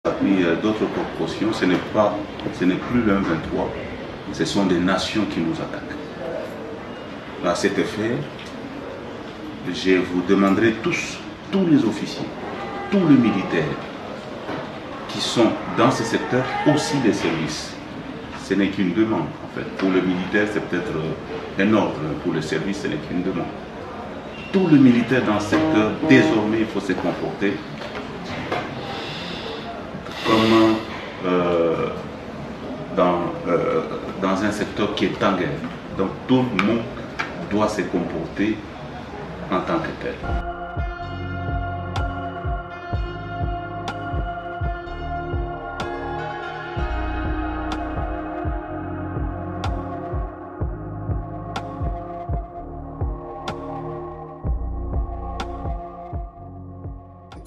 a pris d'autres proportions, ce n'est plus le M23, ce sont des nations qui nous attaquent. À cet effet, je vous demanderai tous les officiers, tous les militaires qui sont dans ce secteur, aussi les services. Ce n'est qu'une demande en fait. Pour le militaire, c'est peut-être un ordre, pour le service, ce n'est qu'une demande. Tous les militaires dans ce secteur, désormais, il faut se comporter comme dans un secteur qui est en guerre. Donc tout le monde doit se comporter en tant que tel.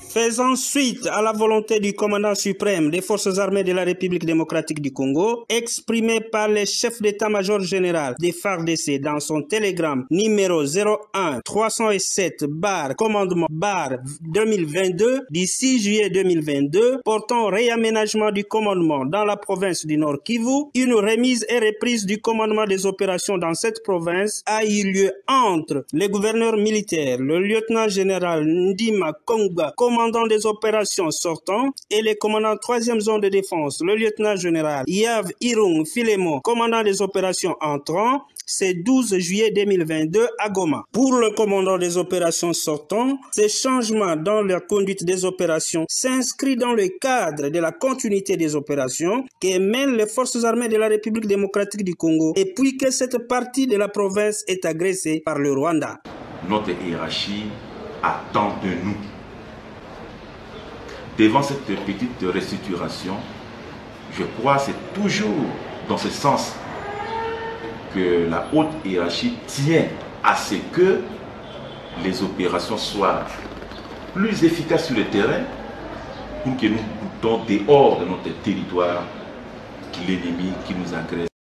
Faisant suite à la volonté du commandant suprême des forces armées de la République démocratique du Congo, exprimée par le chef d'état-major général des FARDC dans son télégramme numéro 01-307-commandement-2022 du 6 juillet 2022 portant réaménagement du commandement dans la province du Nord Kivu, une remise et reprise du commandement des opérations dans cette province a eu lieu entre le gouverneur militaire, le lieutenant-général Ndima Kongba, commandant des opérations sortant, et le commandant 3e zone de défense, le lieutenant-général Yav Irung Filemon, commandant des opérations entrant, c'est 12 juillet 2022 à Goma. Pour le commandant des opérations sortant, ces changements dans la conduite des opérations s'inscrivent dans le cadre de la continuité des opérations que mènent les forces armées de la République démocratique du Congo et puis que cette partie de la province est agressée par le Rwanda. Notre hiérarchie attend de nous. Devant cette petite restructuration, je crois que c'est toujours dans ce sens que la haute hiérarchie tient à ce que les opérations soient plus efficaces sur le terrain pour que nous boutons dehors de notre territoire l'ennemi qui nous agresse.